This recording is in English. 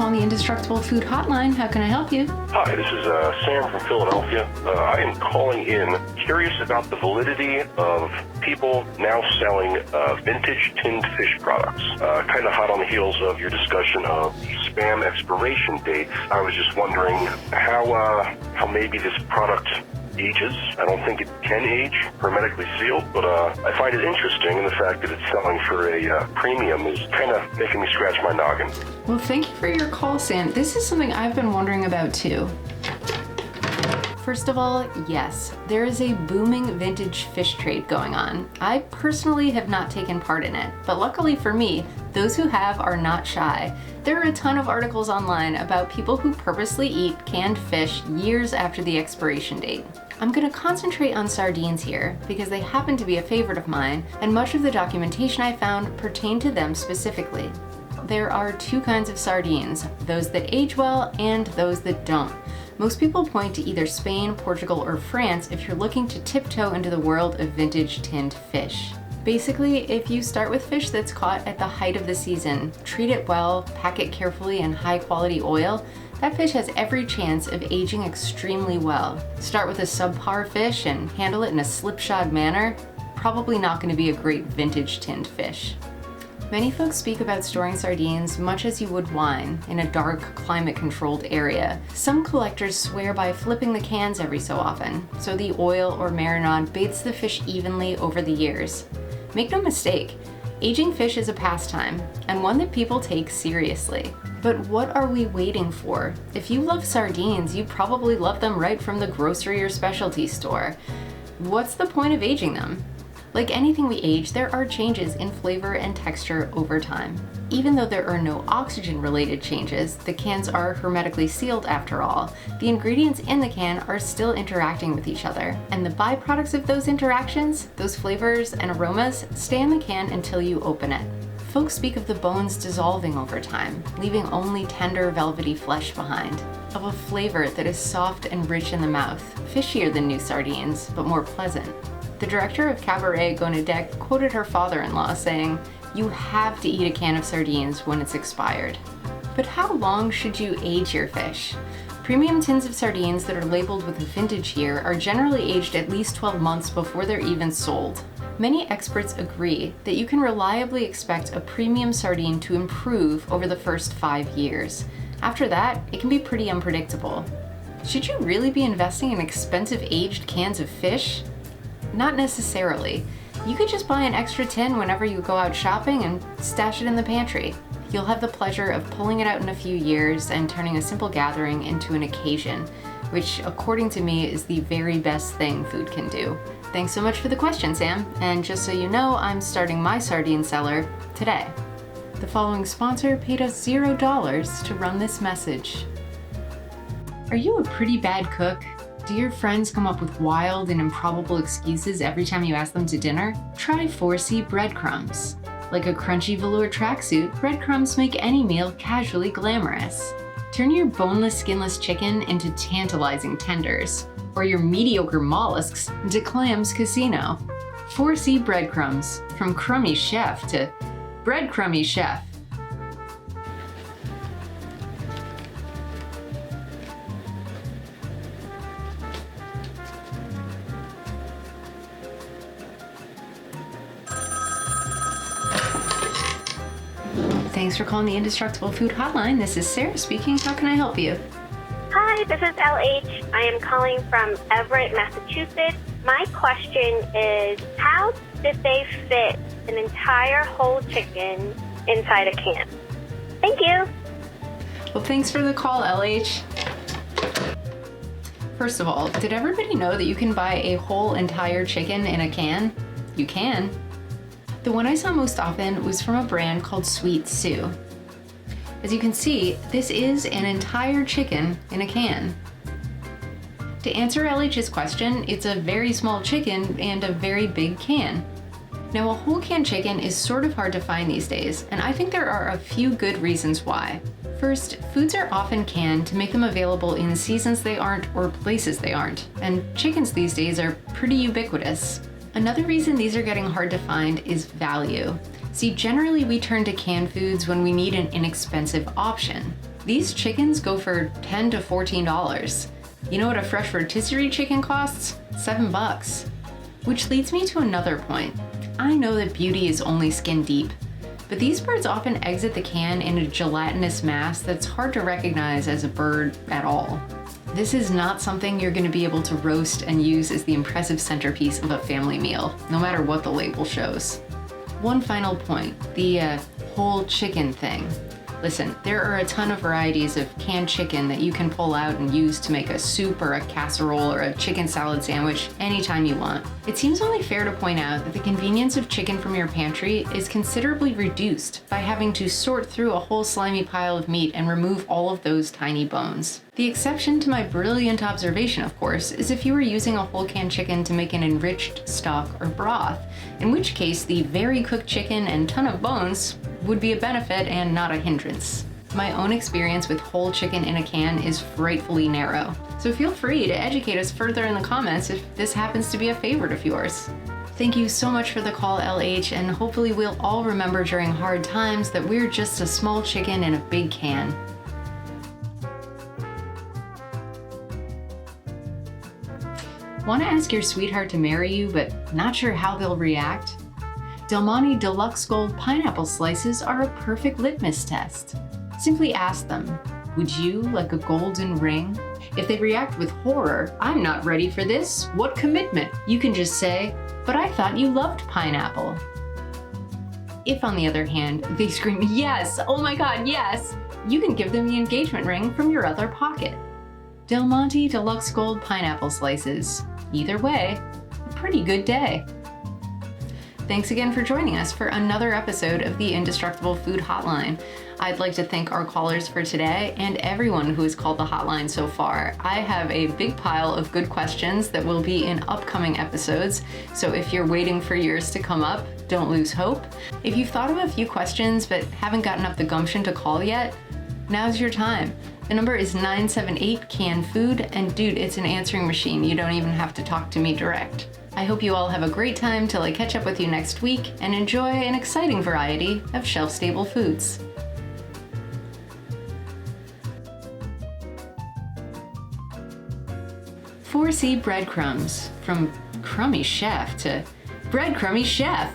calling the Indestructible Food Hotline. How can I help you? Hi, this is Sam from Philadelphia. I am calling in curious about the validity of people now selling vintage tinned fish products. Kind of hot on the heels of your discussion of the spam expiration dates. I was just wondering how maybe this product ages. I don't think it can age, hermetically sealed, but I find it interesting, and the fact that it's selling for a premium is kind of making me scratch my noggin. Well, thank you for your call, Sam. This is something I've been wondering about too. First of all, yes, there is a booming vintage fish trade going on. I personally have not taken part in it, but luckily for me, those who have are not shy. There are a ton of articles online about people who purposely eat canned fish years after the expiration date. I'm going to concentrate on sardines here because they happen to be a favorite of mine, and much of the documentation I found pertained to them specifically. There are two kinds of sardines, those that age well and those that don't. Most people point to either Spain, Portugal, or France if you're looking to tiptoe into the world of vintage tinned fish. Basically, if you start with fish that's caught at the height of the season, treat it well, pack it carefully in high quality oil, that fish has every chance of aging extremely well. Start with a subpar fish and handle it in a slipshod manner, probably not going to be a great vintage tinned fish. Many folks speak about storing sardines much as you would wine, in a dark, climate-controlled area. Some collectors swear by flipping the cans every so often, so the oil or marinade bathes the fish evenly over the years. Make no mistake, aging fish is a pastime, and one that people take seriously. But what are we waiting for? If you love sardines, you probably love them right from the grocery or specialty store. What's the point of aging them? Like anything we age, there are changes in flavor and texture over time. Even though there are no oxygen-related changes, the cans are hermetically sealed after all, the ingredients in the can are still interacting with each other, and the byproducts of those interactions, those flavors and aromas, stay in the can until you open it. Folks speak of the bones dissolving over time, leaving only tender, velvety flesh behind, of a flavor that is soft and rich in the mouth, fishier than new sardines, but more pleasant. The director of Cabaret Gonadec quoted her father-in-law saying, "You have to eat a can of sardines when it's expired." But how long should you age your fish? Premium tins of sardines that are labeled with a vintage year are generally aged at least 12 months before they're even sold. Many experts agree that you can reliably expect a premium sardine to improve over the first 5 years. After that, it can be pretty unpredictable. Should you really be investing in expensive aged cans of fish? Not necessarily. You could just buy an extra tin whenever you go out shopping and stash it in the pantry. You'll have the pleasure of pulling it out in a few years and turning a simple gathering into an occasion, which, according to me, is the very best thing food can do. Thanks so much for the question, Sam. And just so you know, I'm starting my sardine cellar today. The following sponsor paid us $0 to run this message. Are you a pretty bad cook? Do your friends come up with wild and improbable excuses every time you ask them to dinner? Try 4C breadcrumbs. Like a crunchy velour tracksuit, breadcrumbs make any meal casually glamorous. Turn your boneless, skinless chicken into tantalizing tenders, or your mediocre mollusks into clams casino. 4C breadcrumbs, from crummy chef to breadcrummy chef. Thanks for calling the Indestructible Food Hotline. This is Sarah speaking. How can I help you? Hi, this is LH. I am calling from Everett, Massachusetts. My question is, how did they fit an entire whole chicken inside a can? Thank you. Well, thanks for the call, LH. First of all, did everybody know that you can buy a whole entire chicken in a can? You can. The one I saw most often was from a brand called Sweet Sue. As you can see, this is an entire chicken in a can. To answer LH's question, it's a very small chicken and a very big can. Now, a whole canned chicken is sort of hard to find these days, and I think there are a few good reasons why. First, foods are often canned to make them available in seasons they aren't or places they aren't, and chickens these days are pretty ubiquitous. Another reason these are getting hard to find is value. See, generally we turn to canned foods when we need an inexpensive option. These chickens go for $10 to $14. You know what a fresh rotisserie chicken costs? $7. Which leads me to another point. I know that beauty is only skin deep, but these birds often exit the can in a gelatinous mass that's hard to recognize as a bird at all. This is not something you're going to be able to roast and use as the impressive centerpiece of a family meal, no matter what the label shows. One final point, the whole chicken thing. Listen, there are a ton of varieties of canned chicken that you can pull out and use to make a soup or a casserole or a chicken salad sandwich anytime you want. It seems only fair to point out that the convenience of chicken from your pantry is considerably reduced by having to sort through a whole slimy pile of meat and remove all of those tiny bones. The exception to my brilliant observation, of course, is if you were using a whole canned chicken to make an enriched stock or broth, in which case the very cooked chicken and ton of bones would be a benefit and not a hindrance. My own experience with whole chicken in a can is frightfully narrow, so feel free to educate us further in the comments if this happens to be a favorite of yours. Thank you so much for the call, LH, and hopefully we'll all remember during hard times that we're just a small chicken in a big can. Want to ask your sweetheart to marry you, but not sure how they'll react? Del Monte Deluxe Gold pineapple slices are a perfect litmus test. Simply ask them, would you like a golden ring? If they react with horror, I'm not ready for this, what commitment? You can just say, but I thought you loved pineapple. If, on the other hand, they scream, yes, oh my God, yes, you can give them the engagement ring from your other pocket. Del Monte Deluxe Gold pineapple slices. Either way, a pretty good day. Thanks again for joining us for another episode of the Indestructible Food Hotline. I'd like to thank our callers for today and everyone who has called the hotline so far. I have a big pile of good questions that will be in upcoming episodes, so if you're waiting for yours to come up, don't lose hope. If you've thought of a few questions but haven't gotten up the gumption to call yet, now's your time. The number is 978-CAN-FOOD, and dude, it's an answering machine. You don't even have to talk to me direct. I hope you all have a great time till I catch up with you next week and enjoy an exciting variety of shelf-stable foods. "4C breadcrumbs," from crummy chef to breadcrummy chef.